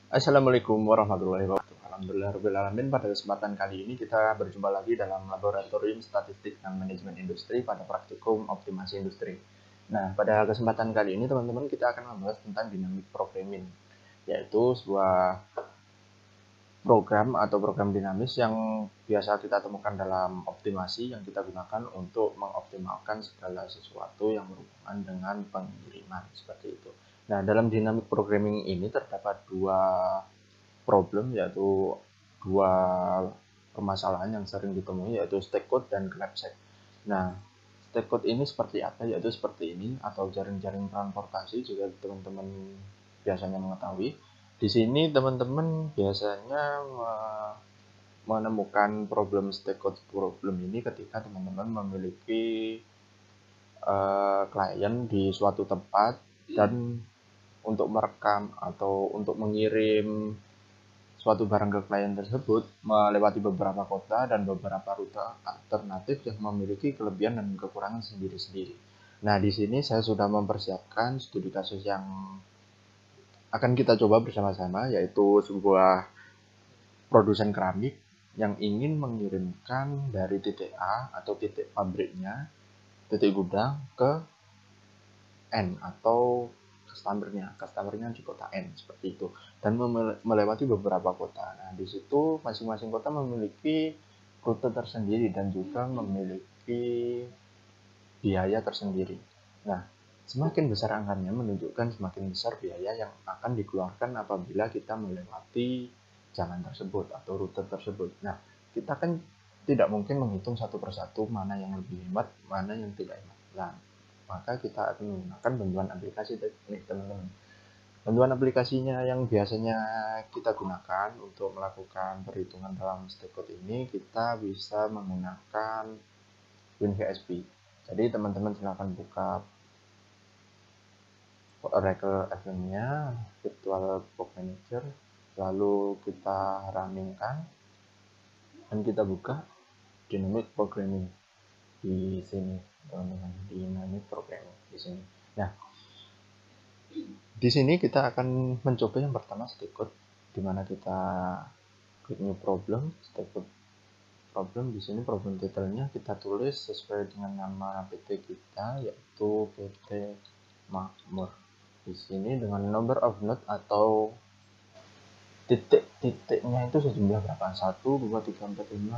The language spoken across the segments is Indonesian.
Assalamualaikum warahmatullahi wabarakatuh. Alhamdulillahirrahmanirrahim. Pada kesempatan kali ini kita berjumpa lagi dalam Laboratorium Statistik dan Manajemen Industri pada praktikum optimasi industri. Nah, pada kesempatan kali ini teman-teman kita akan membahas tentang dynamic programming, yaitu sebuah program atau program dinamis yang biasa kita temukan dalam optimasi yang kita gunakan untuk mengoptimalkan segala sesuatu yang berhubungan dengan pengiriman seperti itu. Nah, dalam dynamic programming ini terdapat dua problem, yaitu dua permasalahan yang sering ditemui, yaitu stack code dan knapsack. Nah, stack code ini seperti apa? Yaitu seperti ini, atau jaring-jaring transportasi juga teman-teman biasanya mengetahui. Di sini teman-teman biasanya menemukan problem stack code problem ini ketika teman-teman memiliki klien di suatu tempat dan untuk merekam atau untuk mengirim suatu barang ke klien tersebut melewati beberapa kota dan beberapa rute alternatif yang memiliki kelebihan dan kekurangan sendiri-sendiri. Nah, di sini saya sudah mempersiapkan studi kasus yang akan kita coba bersama-sama, yaitu sebuah produsen keramik yang ingin mengirimkan dari titik A atau titik pabriknya, titik gudang ke N atau customernya di kota N seperti itu, dan melewati beberapa kota. Nah, di situ masing-masing kota memiliki rute tersendiri dan juga memiliki biaya tersendiri. Nah, semakin besar angkanya menunjukkan semakin besar biaya yang akan dikeluarkan apabila kita melewati jalan tersebut atau rute tersebut. Nah, kita kan tidak mungkin menghitung satu persatu mana yang lebih hemat, mana yang tidak hemat. Nah, maka kita akan menggunakan bantuan aplikasi nih teman-teman. Bantuan aplikasinya yang biasanya kita gunakan untuk melakukan perhitungan dalam stack code ini, kita bisa menggunakan WinVSP. Jadi teman-teman silakan buka Oracle FM-nya, Virtual Box Manager, lalu kita runningkan dan kita buka Dynamic Programming di sini, teman-teman. Dynamic Programming di sini. Nah, di sini kita akan mencoba yang pertama stack code, di mana kita klik new problem, stack code problem. Di sini problem detailnya kita tulis sesuai dengan nama PT kita, yaitu PT Makmur. Di sini dengan number of node atau titik-titiknya itu sejumlah berapa? 1, 2, 3, 4, 5,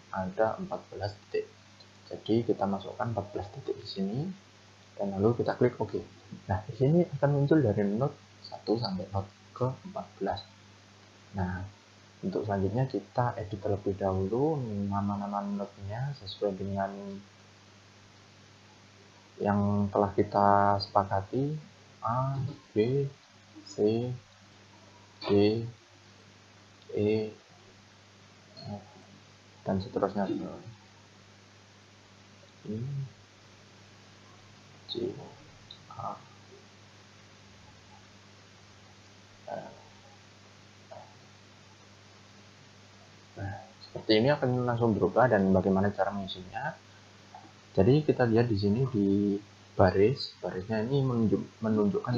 ada 14 titik. Jadi kita masukkan 14 titik di sini dan lalu kita klik OK. Nah, di sini akan muncul dari node 1 sampai node ke 14. Nah, untuk selanjutnya kita edit terlebih dahulu nama-nama node-nya sesuai dengan yang telah kita sepakati, A, B, C, D, E, F, dan seterusnya. I, J, K, L. Nah, seperti ini akan langsung berubah. Dan bagaimana cara mengisinya? Jadi kita lihat di sini di barisnya ini menunjukkan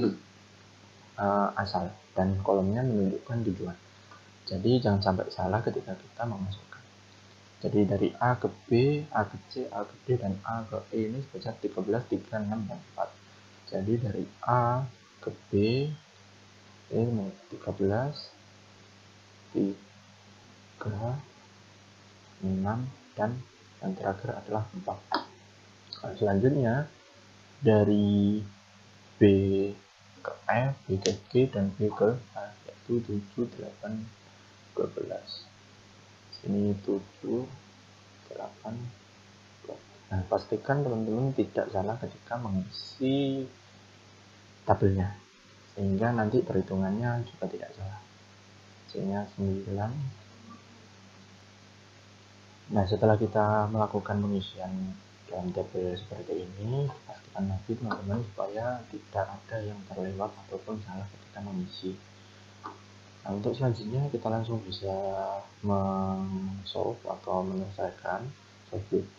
asal, dan kolomnya menunjukkan tujuan. Jadi jangan sampai salah ketika kita memasukkan. Jadi dari A ke B, A ke C, A ke D, dan A ke E ini sebesar 13, 3, 6, dan 4. Jadi dari A ke B ini 13, 3, 6, dan yang terakhir adalah 4. Nah, selanjutnya dari B ke F, B ke G, dan B ke H, yaitu 7, 8, 12. Sini 7, 8, 12. Nah, pastikan teman-teman tidak salah ketika mengisi tabelnya, sehingga nanti perhitungannya juga tidak salah. Sehingga 9. Nah, setelah kita melakukan pengisian dalam tabel seperti ini, pastikan lagi teman-teman supaya tidak ada yang terlewat ataupun salah ketika mengisi. Nah, untuk selanjutnya kita langsung bisa solve atau menyelesaikan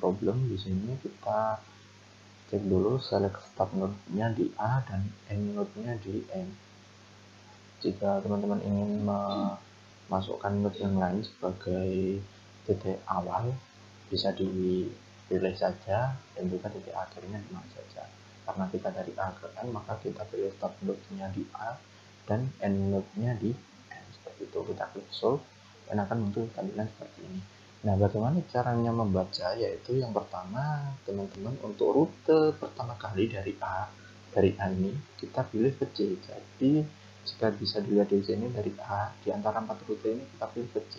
problem. Di sini kita cek dulu select start node-nya di A dan end node-nya di N. Jika teman-teman ingin memasukkan node yang lain sebagai titik awal, bisa dipilih saja, dan juga titik akhirnya di mana saja. Karena kita dari A ke N, maka kita pilih start node-nya di A dan end node-nya di N. Seperti itu, kita klik solve dan akan muncul tampilan seperti ini. Nah, bagaimana caranya membaca? Yaitu yang pertama, teman-teman untuk rute pertama kali dari A ini kita pilih ke C. Jadi jika bisa dilihat di sini dari A, di antara 4 rute ini kita pilih ke C.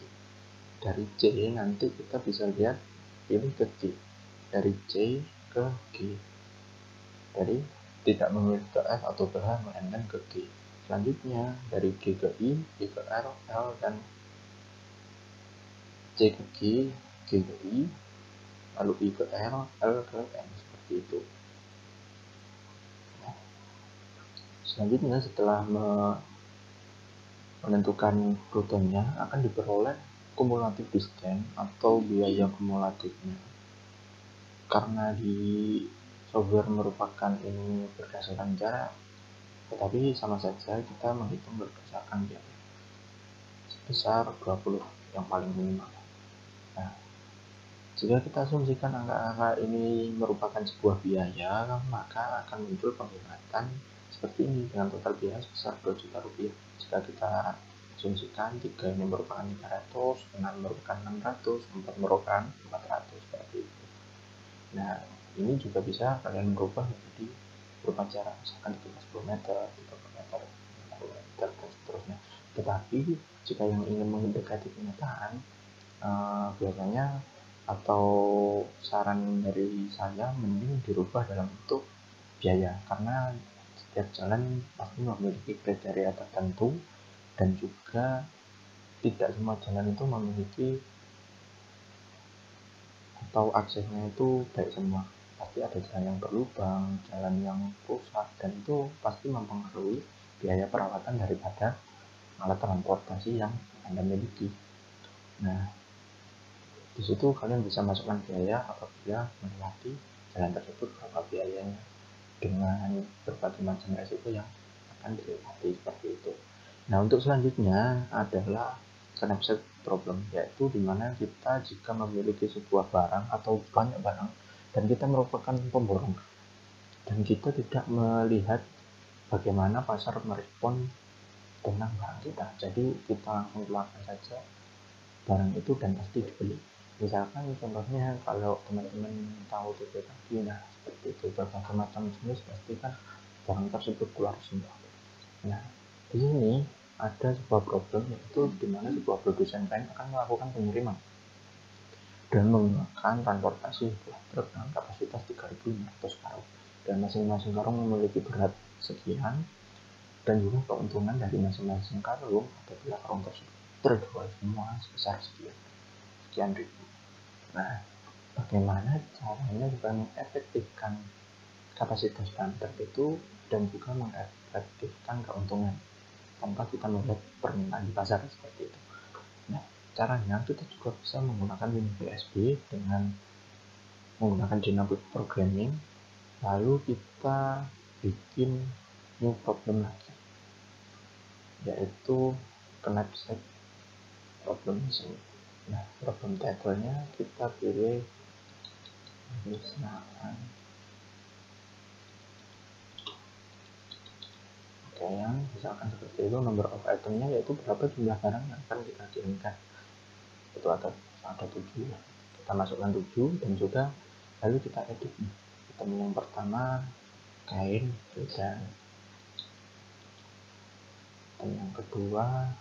Dari C nanti kita bisa lihat pilih ke C. Dari C ke G. Jadi tidak memilih ke F atau ke H, melainkan ke G. Selanjutnya dari G ke I, G ke R, L, dan C ke G, G ke I, lalu I ke L ke N, seperti itu. Nah, selanjutnya setelah menentukan rutenya akan diperoleh kumulatif distance atau biaya kumulatifnya. Karena di software merupakan ini berdasarkan jarak, tetapi sama saja kita menghitung berdasarkan biaya sebesar 20 yang paling minimal. Nah, jika kita asumsikan angka-angka ini merupakan sebuah biaya, maka akan muncul pembuatan seperti ini dengan total biaya sebesar 2 juta rupiah. Jika kita asumsikan 3 ini merupakan 300, 6 merupakan 600, 4 merupakan 400, seperti itu. Nah, ini juga bisa kalian berubah menjadi berupa jarak, misalkan 10 meter, 30 meter, 50 meter, dan seterusnya. Tetapi jika yang ingin mendekati kenyataan, biasanya atau saran dari saya mending dirubah dalam bentuk biaya, karena setiap jalan pasti memiliki kriteria tertentu dan juga tidak semua jalan itu memiliki atau aksesnya itu baik semua. Pasti ada jalan yang berlubang, jalan yang rusak, dan itu pasti mempengaruhi biaya perawatan daripada alat transportasi yang Anda miliki. Nah, di situ kalian bisa masukkan biaya apabila melewati jalan tersebut, berapa biayanya dengan berbagai macam resiko yang akan dilewati, seperti itu. Nah, untuk selanjutnya adalah knapsack problem, yaitu dimana kita jika memiliki sebuah barang atau banyak barang dan kita merupakan pemborong dan kita tidak melihat bagaimana pasar merespon tentang barang kita, jadi kita langsung keluarkan saja barang itu dan pasti dibeli. Misalkan contohnya kalau teman-teman tahu TPKG, nah seperti itu, berbagai macam jenis pasti kan barang tersebut keluar semua. Nah, di sini ada sebuah problem, yaitu di mana sebuah produsen kain akan melakukan pengiriman dan menggunakan transportasi buah truk dengan kapasitas 3.500 karung, dan masing-masing karung memiliki berat sekian, dan juga keuntungan dari masing-masing karung apabila karung tersebut terjual semua sebesar sekian ribu. Nah, bagaimana caranya supaya mengefektifkan kapasitas bahan truk itu dan juga mengefektifkan keuntungan tanpa kita melihat permintaan di pasar, seperti itu. Nah, caranya kita juga bisa menggunakan WinBSD dengan menggunakan dynamic programming, lalu kita bikin new problem lagi, yaitu knapsack problem di sini. Nah, problem title-nya kita pilih misalkan yang misalkan seperti itu. Number of itemnya yaitu berapa jumlah barang yang akan kita kirimkan, itu ada 7 ya. Kita masukkan 7 dan juga lalu kita edit nih. Item yang pertama kain dan item yang kedua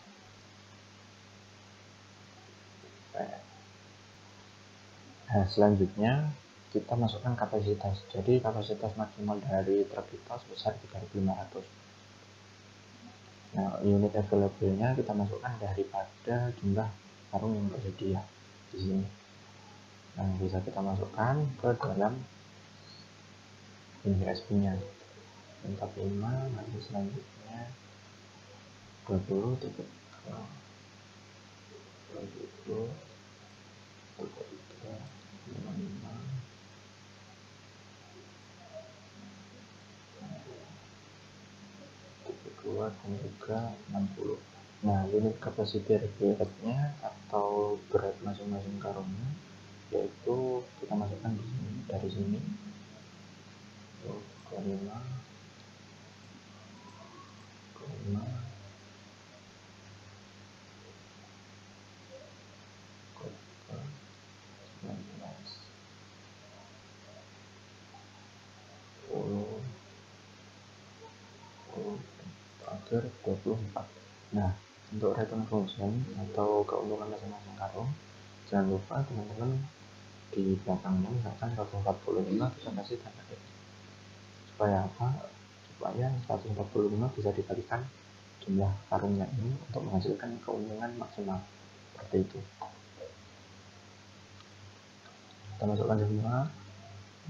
nah, selanjutnya kita masukkan kapasitas. Jadi kapasitas maksimal dari truk kita sebesar 3.500. Nah, unit available-nya kita masukkan daripada jumlah karung yang tersedia di sini. Nah, bisa kita masukkan ke dalam WinBSD-nya 45, nanti selanjutnya 20 titik 20 33 55 32 dan juga 60. Nah, unit capacity regulatornya atau berat masing-masing karungnya yaitu kita masukkan di sini, dari sini 25 terakhir 24. Nah, untuk return function atau keuntungan masing-masing karung, jangan lupa teman-teman di belakangnya misalkan 145 kita kasih tanda X. Supaya apa? Supaya 145 bisa dikalikan jumlah karungnya ini untuk menghasilkan keuntungan maksimal seperti itu. Kita masukkan semua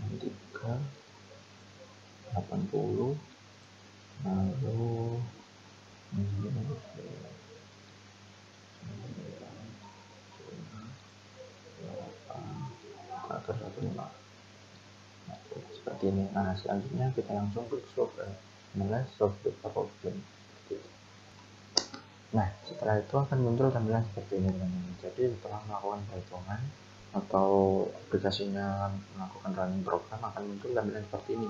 3 80 lalu agar 15 seperti ini. Nah, selanjutnya kita langsung klik solve the problem. Nah, setelah itu akan muncul tampilan seperti ini teman-teman. Jadi setelah melakukan perhitungan atau aplikasinya melakukan running program akan muncul tampilan seperti ini.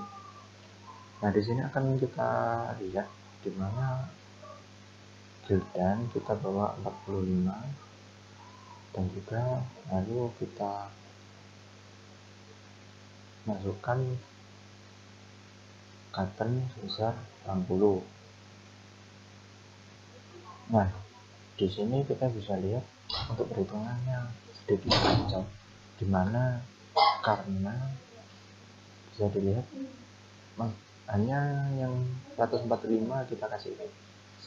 Nah, di sini akan kita lihat di mana gildan kita bawa 45 dan juga lalu kita masukkan cotton sebesar 60. Nah, di sini kita bisa lihat untuk perhitungannya sedikit kacau, dimana karena bisa dilihat hanya yang 145 kita kasih X,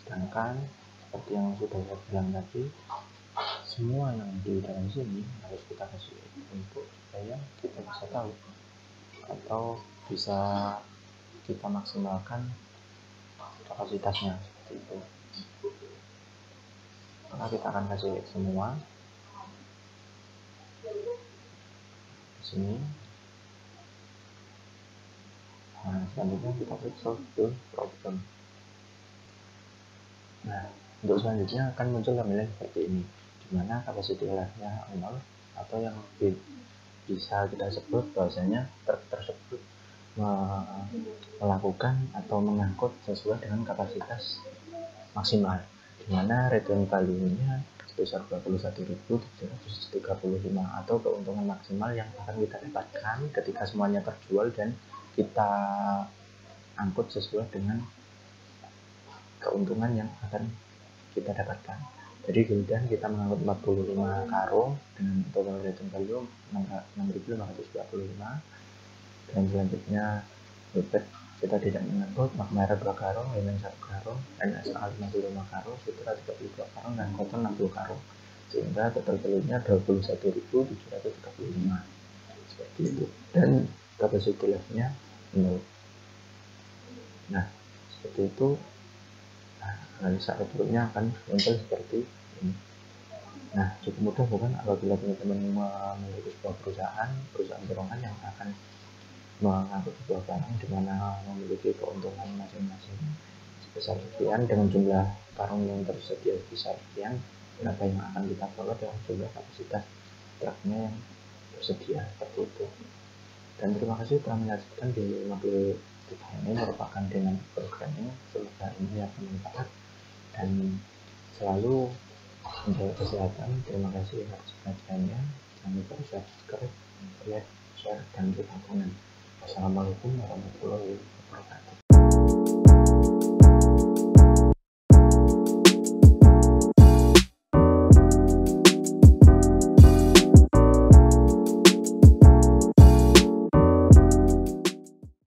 sedangkan seperti yang sudah saya bilang tadi, semua yang di dalam sini harus kita kasih X untuk supaya kita bisa tahu atau bisa kita maksimalkan kapasitasnya seperti itu. Maka kita akan kasih X semua di sini. Nah, selanjutnya kita klik solve the problem. Nah, untuk selanjutnya akan muncul tampilan seperti ini, dimana kapasitas nya 0 atau yang bisa kita sebut bahwasanya truk tersebut melakukan atau mengangkut sesuai dengan kapasitas maksimal, dimana return value-nya sebesar 21.735 atau keuntungan maksimal yang akan kita dapatkan ketika semuanya terjual dan kita angkut sesuai dengan keuntungan yang akan kita dapatkan. Jadi gildan kita mengangkut 45 karung dengan total return value 6.525, dan selanjutnya dompet kita tidak mengangkut Makmara 2 karung, Lemon 1 karung, NSA 55 karung, Sutra 32 karung, dan Cotton 60 karung, sehingga total value-nya 21.735 seperti itu, dan capacity loss-nya 0. Nah, seperti itu. Nah, analisa outputnya akan muncul seperti ini. Nah, cukup mudah bukan apabila teman-teman memiliki sebuah perusahaan borongan yang akan mengangkut sebuah barang di mana memiliki keuntungan masing-masing sebesar sekian dengan jumlah karung yang tersedia sebesar sekian, berapa yang akan kita bawa dengan jumlah kapasitas truknya yang tersedia seperti itu. Dan terima kasih telah menyaksikan di modul kita ini merupakan dengan programming. Semoga ini akan bermanfaat dan selalu menjaga kesehatan. Terima kasih atas perhatiannya. Jangan lupa subscribe, like, share, dan beri dukungan. Wassalamualaikum warahmatullahi wabarakatuh.